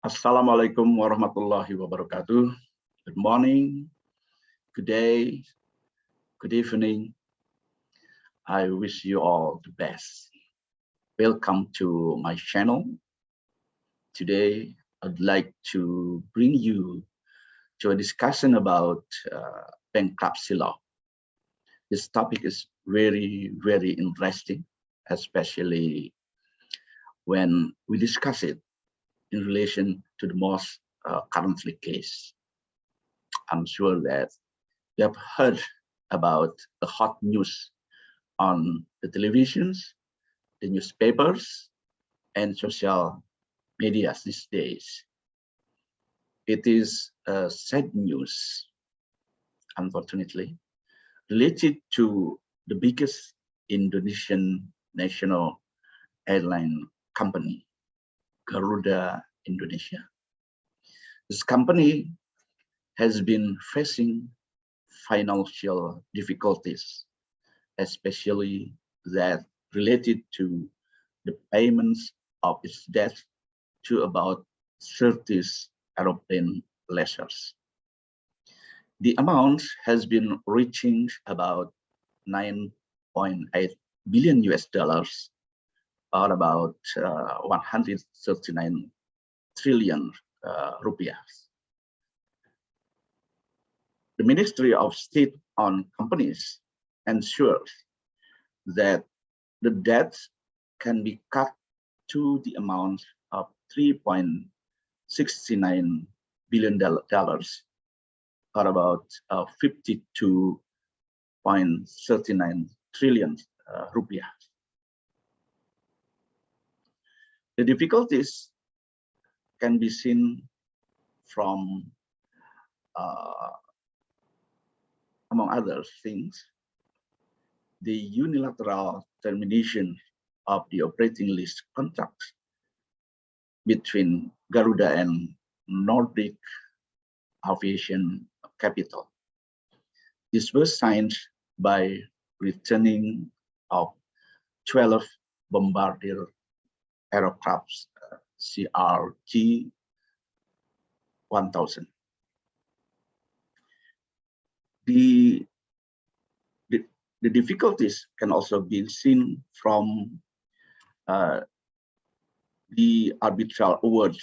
Assalamualaikum warahmatullahi wabarakatuh. Good morning, good day, good evening. I wish you all the best. Welcome to my channel. Today, I'd like to bring you to a discussion about bankruptcy law. This topic is very, very interesting, especially when we discuss it in relation to the most currently case. I'm sure that you have heard about the hot news on the televisions, the newspapers, and social media these days. It is sad news, unfortunately, related to the biggest Indonesian national airline company, Garuda Indonesia. This company has been facing financial difficulties, especially that related to the payments of its debt to about 30 aeroplane lessors. The amount has been reaching about 9.8 billion US dollars, or about 139 trillion rupiah. The Ministry of State-owned companies ensures that the debt can be cut to the amount of $3.69 billion, or about 52.39 trillion rupiah. The difficulties can be seen from, among other things, the unilateral termination of the operating lease contract between Garuda and Nordic Aviation Capital. This was signed by returning of 12 Bombardier aircrafts CRJ 1000. The difficulties can also be seen from the arbitral award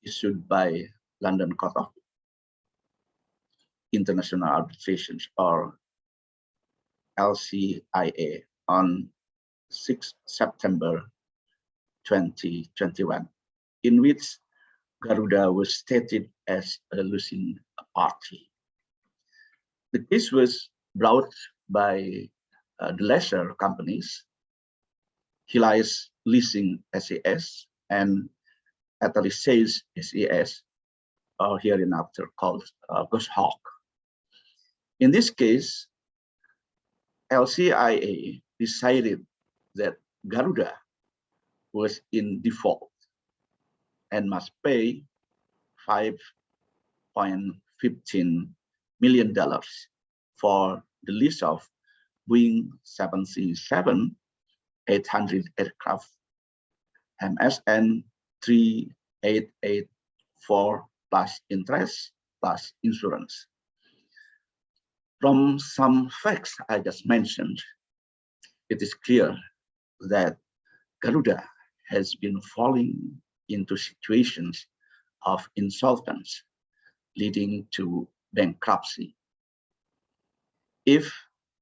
issued by London Court of International Arbitration, or LCIA, on 6 September 2021, in which Garuda was stated as a losing party. The case was brought by the lessor companies, Hilays Leasing SAS and Atalis SAS, or hereinafter called Goshawk. In this case, LCIA decided that Garuda was in default and must pay $5.15 million for the lease of Boeing 737-800 aircraft MSN 3884 plus interest plus insurance. From some facts I just mentioned, it is clear that Garuda has been falling into situations of insolvency, leading to bankruptcy. If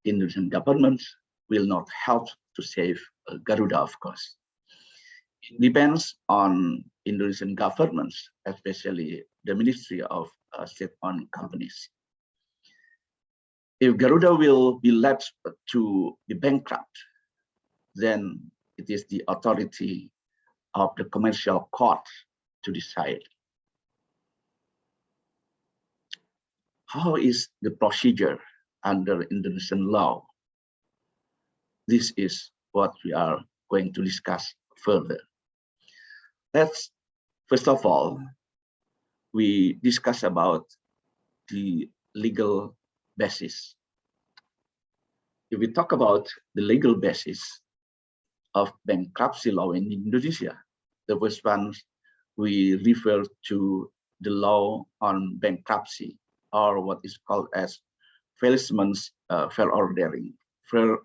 Indonesian government will not help to save Garuda, of course. It depends on Indonesian governments, especially the Ministry of State-owned companies. If Garuda will be left to be bankrupt, then it is the authority of the commercial court to decide. How is the procedure under Indonesian law? This is what we are going to discuss further. Let's, first of all, we discuss about the legal basis. If we talk about the legal basis of bankruptcy law in Indonesia, the first one we refer to the law on bankruptcy, or what is called as Fellsman's fair ordering. We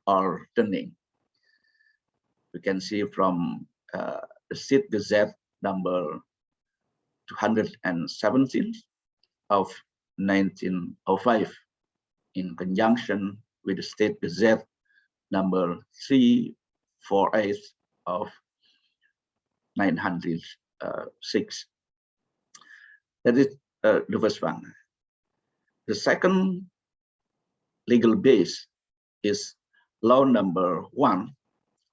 can see from the State Gazette number 217 of 1905, in conjunction with the State Gazette number 348 of 906. That is the first one. The second legal base is law number 1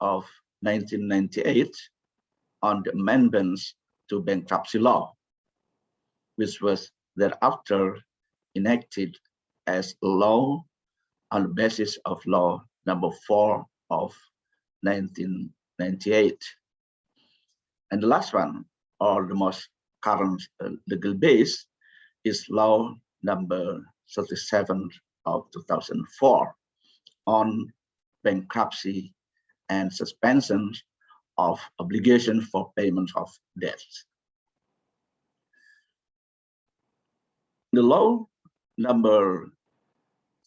of 1998 on the amendments to bankruptcy law, which was thereafter enacted as law on the basis of law number 4 of 1998. And the last one, or the most current legal base, is law number 37 of 2004 on bankruptcy and suspension of obligation for payment of debts. The law number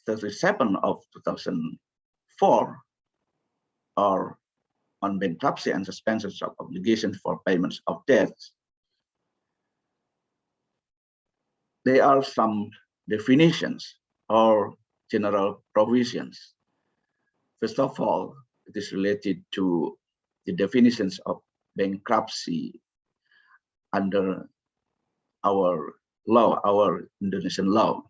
37 of 2004, or on bankruptcy and suspension of obligation for payments of debts, there are some definitions or general provisions. First of all, it is related to the definitions of bankruptcy under our law, our Indonesian law.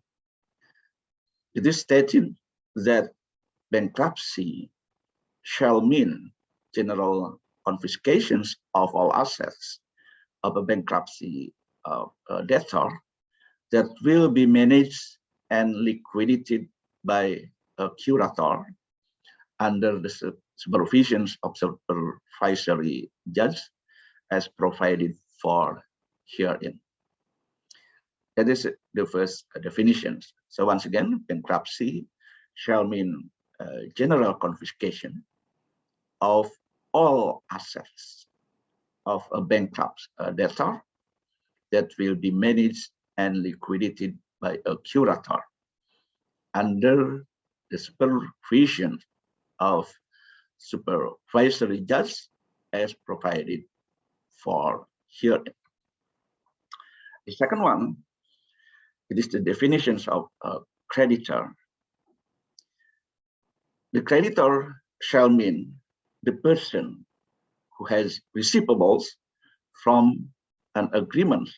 It is stated that bankruptcy shall mean general confiscations of all assets of a bankruptcy debtor that will be managed and liquidated by a curator under the supervision of supervisory judge as provided for herein. That is the first definition. So once again, bankruptcy shall mean general confiscation of all assets of a bankrupt debtor that will be managed and liquidated by a curator under the supervision of supervisory judge as provided for here. The second one, it is the definitions of creditor. The creditor shall mean the person who has receivables from an agreement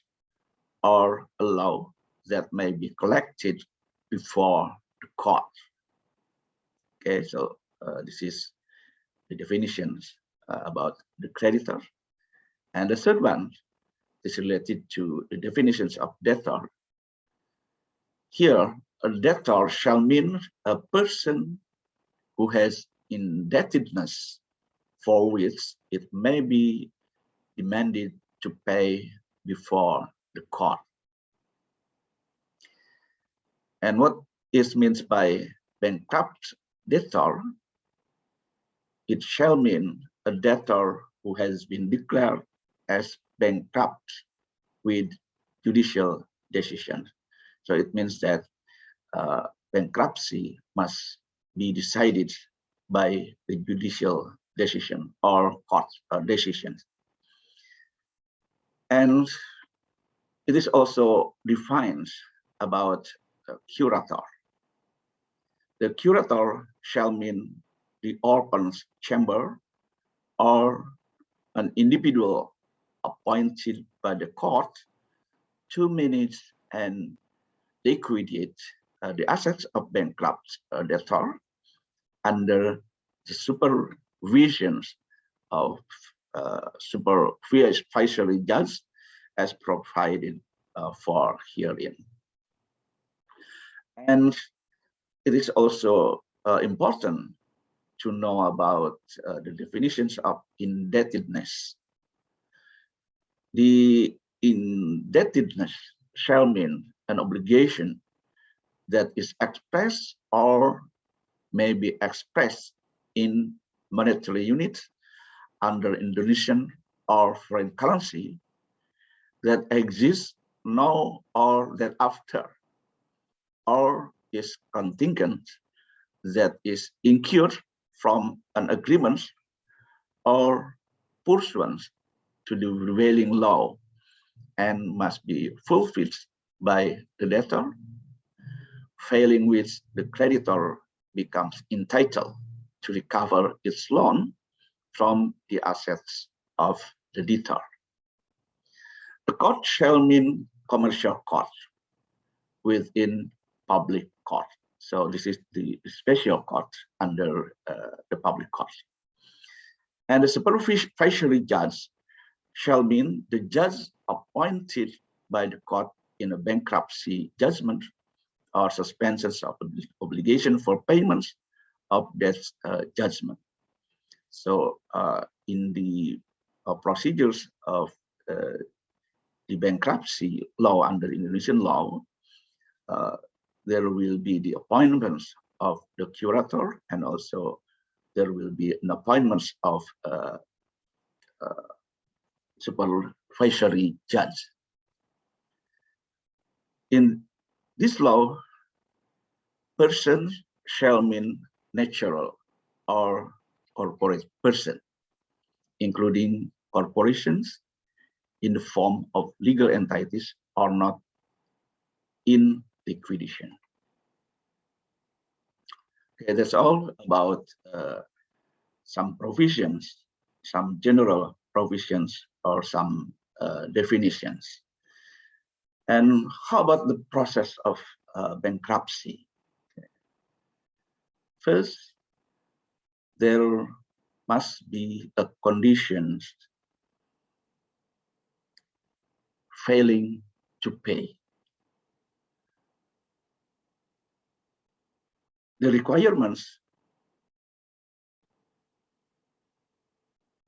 or a law that may be collected before the court. Okay, so this is the definitions about the creditor. And the third one is related to the definitions of debtor. Here, a debtor shall mean a person who has indebtedness for which it may be demanded to pay before the court. And what is meant by bankrupt debtor? It shall mean a debtor who has been declared as bankrupt with judicial decision. So it means that bankruptcy must be decided by the judicial decision or court decision. And it is also defined about curator. The curator shall mean the open chamber or an individual appointed by the court to manage and liquidate the assets of bankrupt debtor under the supervision of supervisory judge as provided for herein. And it is also important to know about the definitions of indebtedness. The indebtedness shall mean an obligation that is expressed or may be expressed in monetary units under Indonesian or foreign currency that exists now or thereafter, or is contingent that is incurred from an agreement or pursuant to the prevailing law and must be fulfilled by the debtor, failing which the creditor becomes entitled to recover its loan from the assets of the debtor. The court shall mean commercial court within public court. So this is the special court under the public court. And the supervisory judge shall mean the judge appointed by the court in a bankruptcy judgment or suspensions of obligation for payments of that judgment. So in the procedures of the bankruptcy law under Indonesian law, there will be the appointments of the curator, and also there will be an appointments of supervisory judge. In this law, person shall mean natural or corporate person, including corporations in the form of legal entities or not in liquidation. Okay, that's all about some provisions, some general provisions or some definitions. And how about the process of bankruptcy? Okay. First, there must be a condition failing to pay. The requirements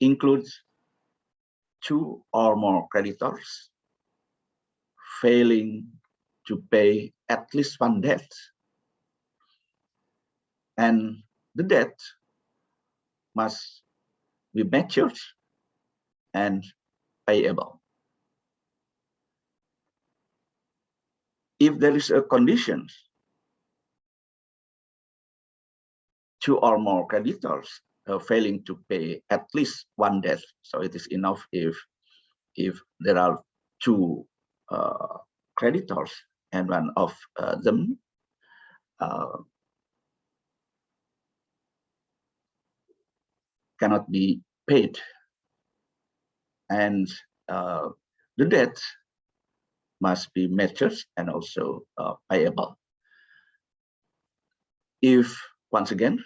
includes 2 or more creditors failing to pay at least one debt, and the debt must be matured and payable. If there is a condition, 2 or more creditors failing to pay at least one debt, so it is enough if there are 2 creditors and one of them cannot be paid, and the debt must be matured and also payable. If once again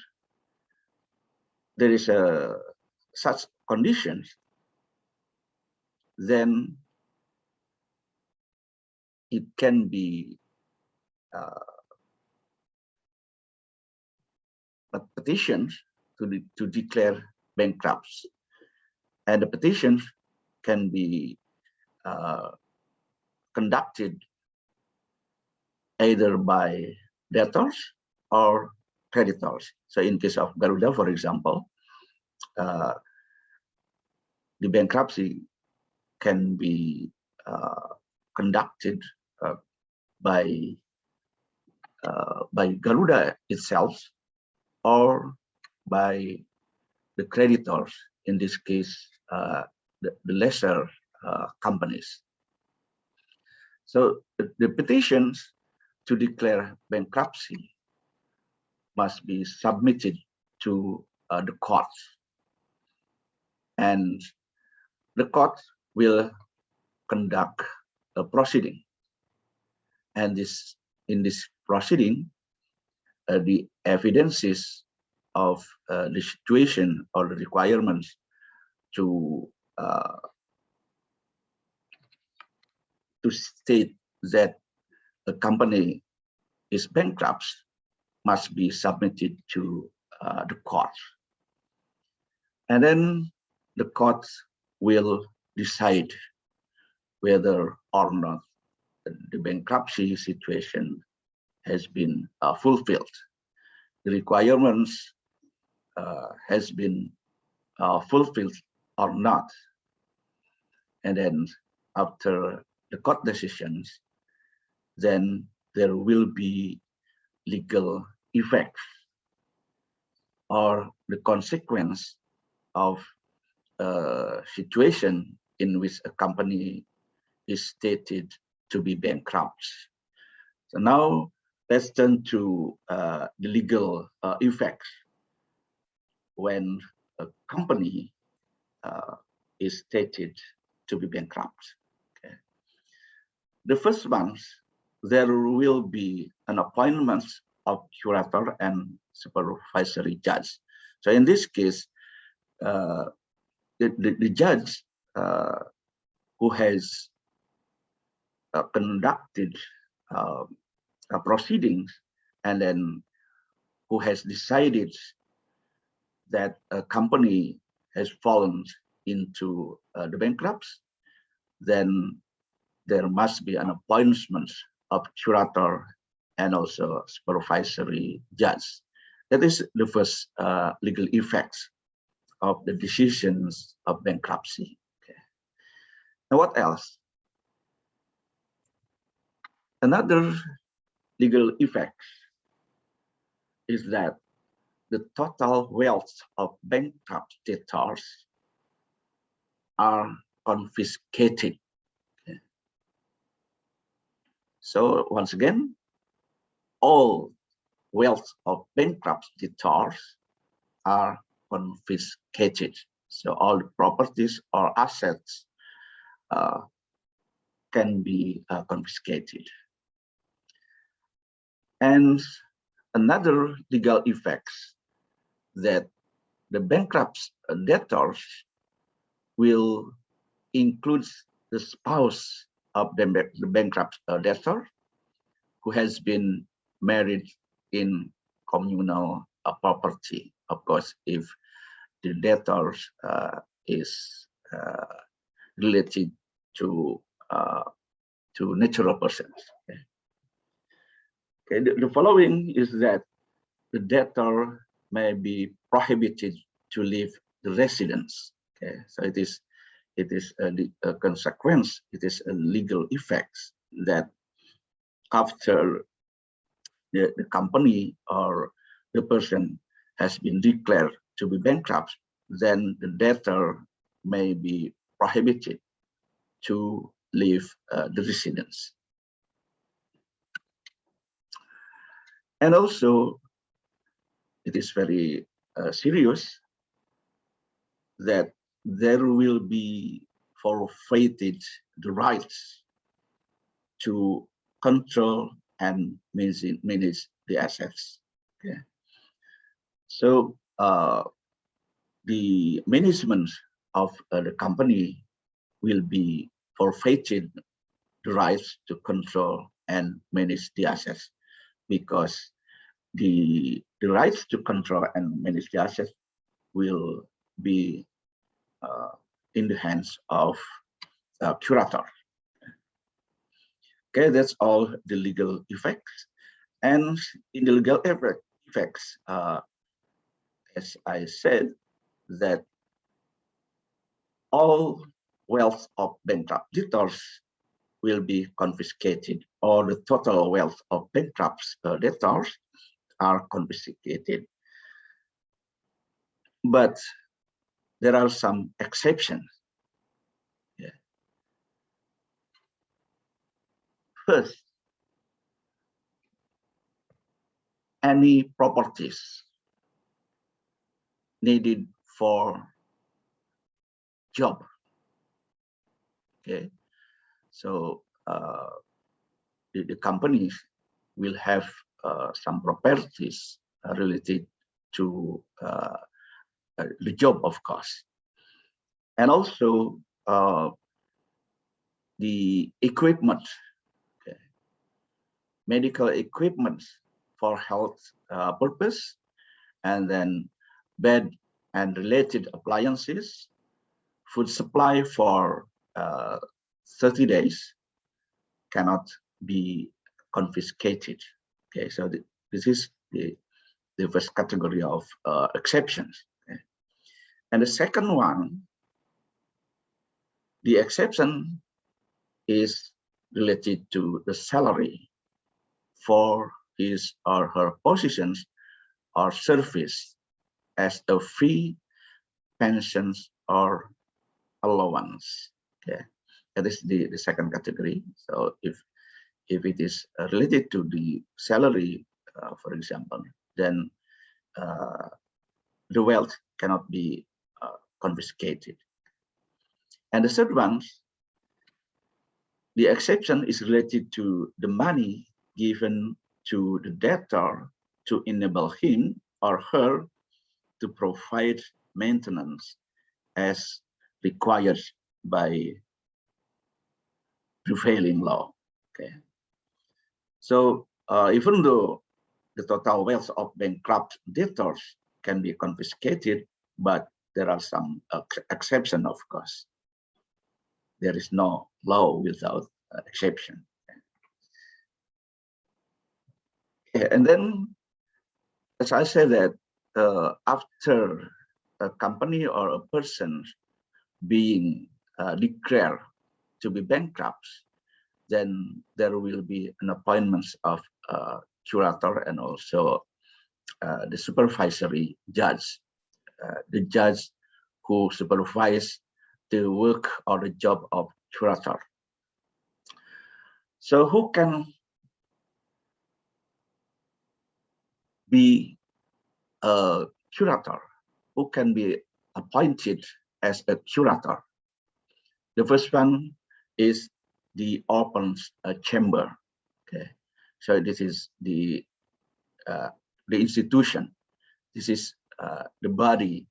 there is such conditions, then it can be a petition to declare bankruptcy, and the petition can be conducted either by debtors or creditors. So in case of Garuda, for example, the bankruptcy can be conducted by Garuda itself or by the creditors, in this case, the lesser companies. So the petitions to declare bankruptcy must be submitted to the courts, and the court will conduct a proceeding. And in this proceeding, the evidences of the situation or the requirements to state that the company is bankrupt must be submitted to the court. And then the court will decide whether or not the bankruptcy situation has been fulfilled. The requirements has been fulfilled or not. And then after the court decisions, then there will be legal effects or the consequence of a situation in which a company is stated to be bankrupt. So now let's turn to the legal effects when a company is stated to be bankrupt. Okay. The first one, there will be an appointment of curator and supervisory judge. So in this case, the judge who has conducted proceedings and then who has decided that a company has fallen into the bankruptcy, then there must be an appointment of curator and also supervisory judge. That is the first legal effects of the decisions of bankruptcy. Okay. Now what else? Another legal effect is that the total wealth of bankrupt debtors are confiscated. Okay. So once again, all wealth of bankrupt debtors are confiscated. So all the properties or assets can be confiscated. And another legal effects that the bankrupt debtors will include the spouse of the bankrupt debtor who has been married in communal property. Of course, if the debtor is related to natural persons. Okay. Okay. The following is that the debtor may be prohibited to leave the residence. Okay, so it is a consequence. It is a legal effect that after the company or the person has been declared to be bankrupt, then the debtor may be prohibited to leave the residence. And also, it is very serious that there will be forfeited the rights to control and manage the assets. Okay. So the management of the company will be forfeited the rights to control and manage the assets, because the rights to control and manage the assets will be in the hands of curator. Okay, that's all the legal effects. And in the legal effects, as I said, that all wealth of bankrupt debtors will be confiscated, or the total wealth of bankrupt debtors are confiscated. But there are some exceptions. Yeah. First, any properties needed for job. Okay, so the companies will have some properties related to the job, of course, and also the equipment, okay, medical equipment for health purpose, and then bed and related appliances, food supply for 30 days cannot be confiscated. Okay, so this is the first category of exceptions. Okay. And the second one, the exception is related to the salary for his or her positions or service as a fee, pensions, or allowance. Okay, that is the second category. So if it is related to the salary, for example, then the wealth cannot be confiscated. And the third one, the exception is related to the money given to the debtor to enable him or her to provide maintenance as required by prevailing law. Okay, so even though the total wealth of bankrupt debtors can be confiscated, but there are some exceptions, of course. There is no law without exception. Okay, and then, as I said, that after a company or a person being declared to be bankrupt, then there will be an appointment of curator and also the supervisory judge, the judge who supervise the work or the job of curator. So who can be a curator? Who can be appointed as a curator? The first one is the open chamber. Okay, so this is the institution. This is the body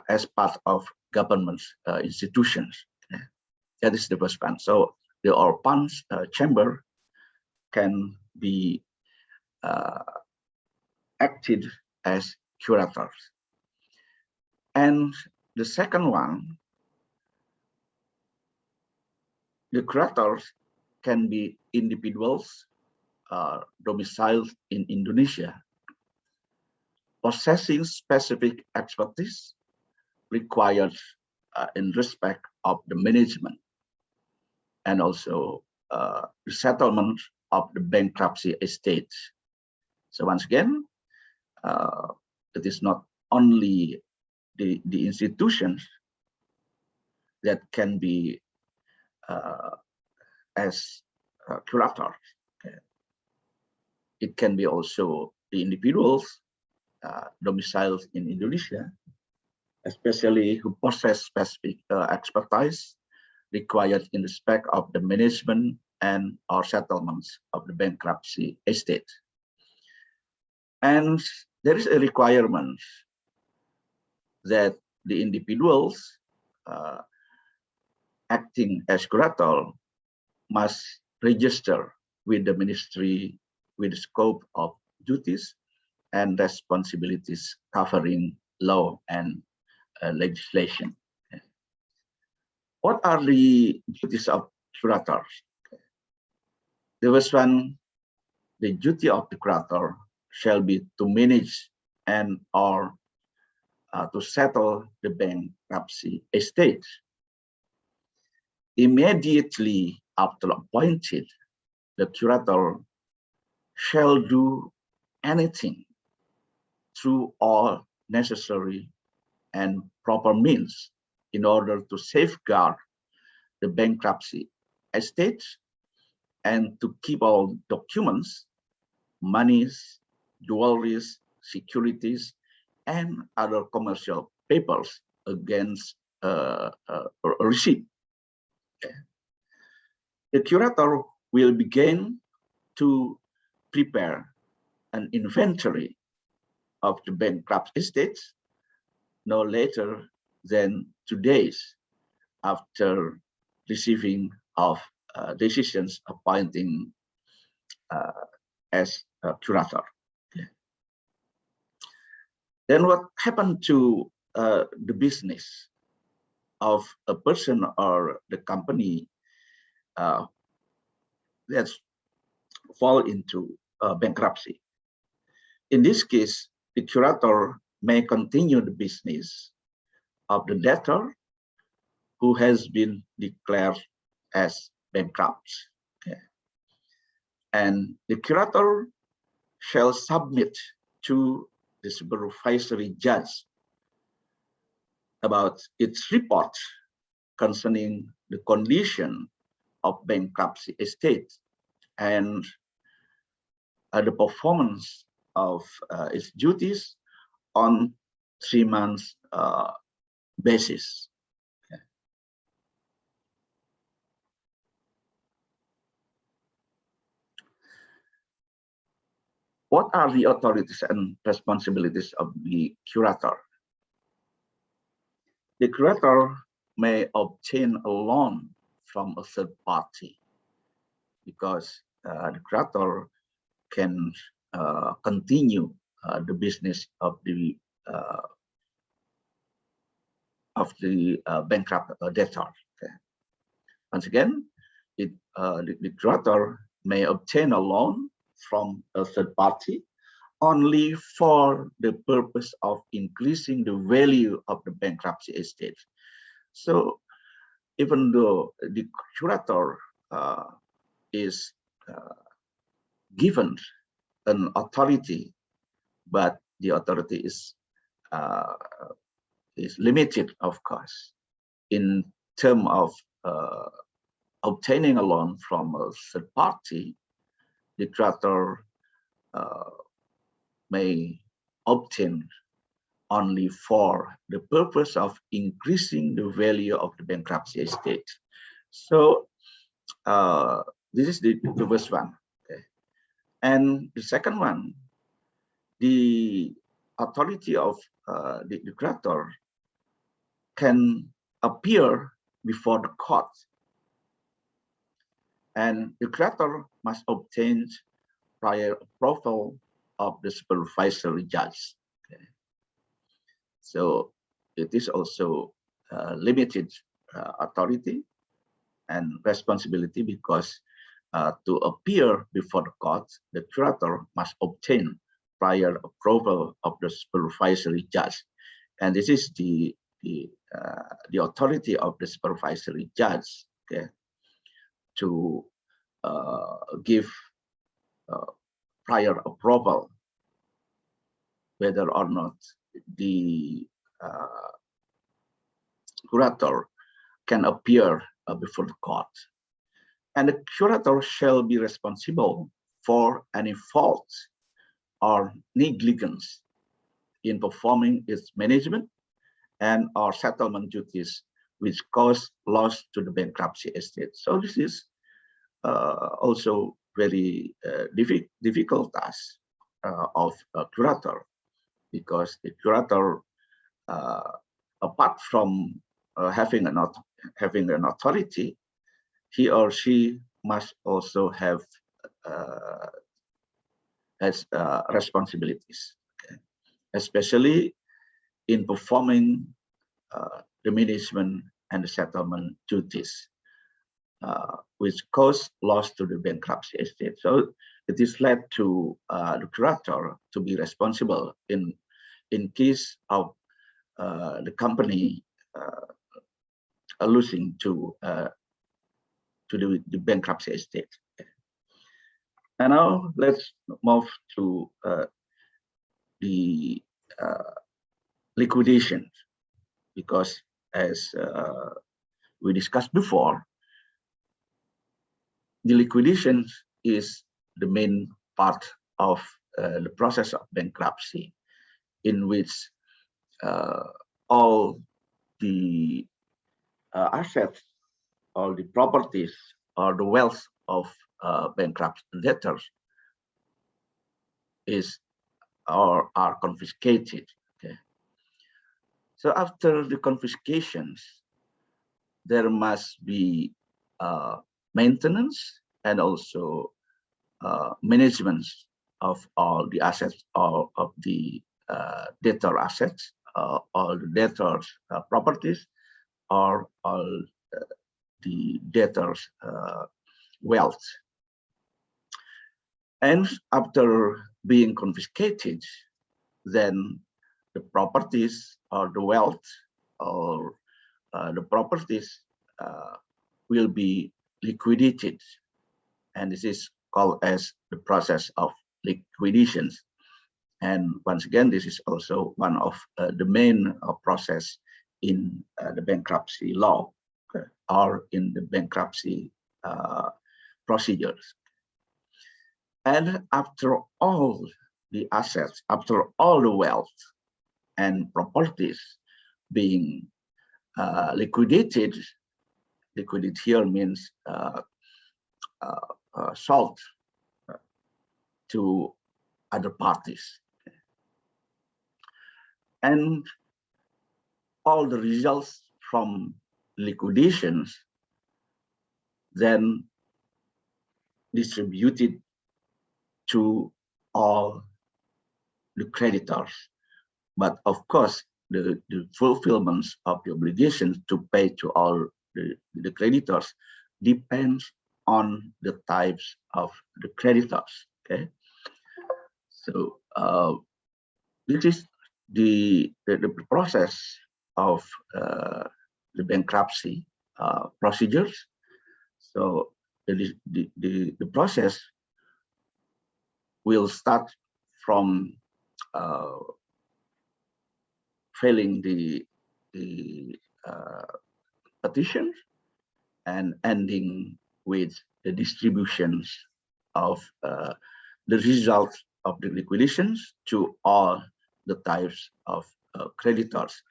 as part of government institutions. Okay. That is the first one. So the open chamber can be acted as curators. And the second one, the curators can be individuals domiciled in Indonesia, possessing specific expertise required in respect of the management and also the settlement of the bankruptcy estate. So once again, it is not only the institutions that can be as curators. Okay. It can be also the individuals domiciled in Indonesia, especially who possess specific expertise required in respect of the management and or settlements of the bankruptcy estate. And there is a requirement that the individuals acting as curator must register with the ministry with the scope of duties and responsibilities covering law and legislation. Okay. What are the duties of curators? Okay. The first one, the duty of the curator shall be to manage and or to settle the bankruptcy estate. Immediately after appointed, the curator shall do anything through all necessary and proper means in order to safeguard the bankruptcy estate and to keep all documents, monies, jewelries, securities, and other commercial papers against a receipt. Okay. The curator will begin to prepare an inventory of the bankrupt estates no later than 2 days after receiving of decisions appointing as a curator. Okay. Then what happened to the business of a person or the company that fall into bankruptcy? In this case, the curator may continue the business of the debtor who has been declared as bankrupt. Okay. And the curator shall submit to the supervisory judge about its report concerning the condition of bankruptcy estate and the performance of its duties on 3 months basis. Okay. What are the authorities and responsibilities of the curator? The curator may obtain a loan from a third party because the curator can continue the business of the bankrupt debtor. Okay. Once again, the curator may obtain a loan from a third party only for the purpose of increasing the value of the bankruptcy estate. So even though the curator is given an authority, but the authority is limited, of course, in terms of obtaining a loan from a third party. The curator may obtain only for the purpose of increasing the value of the bankruptcy estate. So this is the first one. Okay. And the second one, the authority of the curator can appear before the court, and the curator must obtain prior approval of the supervisory judge. Okay. So it is also limited authority and responsibility because to appear before the court, the curator must obtain prior approval of the supervisory judge, and this is the authority of the supervisory judge, okay, to give prior approval whether or not the curator can appear before the court. And the curator shall be responsible for any fault or negligence in performing its management and or settlement duties which cause loss to the bankruptcy estate. So this is also very difficult task of a curator, because the curator, apart from having an authority, he or she must also have responsibilities, okay, especially in performing the management and the settlement duties, which cause loss to the bankruptcy estate. So it is led to the curator to be responsible in case of the company losing to the bankruptcy estate. And now let's move to the liquidation, because as we discussed before, the liquidation is the main part of the process of bankruptcy, in which all the assets, all the properties, or the wealth of bankrupt debtors are confiscated. Okay. So after the confiscations, there must be maintenance and also management of all the assets, of the debtor assets, all the debtors' properties, or all the debtors' wealth. And after being confiscated, then the properties or the wealth or the properties will be liquidated, and this is called as the process of liquidation. And once again, this is also one of the main process in the bankruptcy law or in the bankruptcy procedures. And after all the assets, after all the wealth and properties being liquidated, liquidated here means sold to other parties. And all the results from liquidations then distributed to all the creditors. But of course, the fulfillment of the obligations to pay to all the creditors depends on the types of the creditors. Okay, so this is the process of the bankruptcy procedures. So the process will start from filing the petitions and ending with the distributions of the results of the liquidations to all the types of creditors.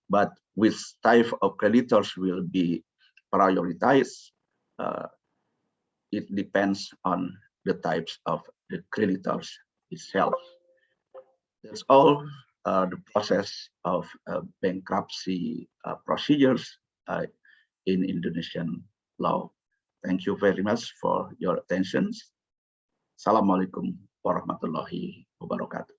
But which type of creditors will be prioritized, it depends on the types of the creditors itself. That's all the process of bankruptcy procedures in Indonesian law. Thank you very much for your attention. Assalamualaikum warahmatullahi wabarakatuh.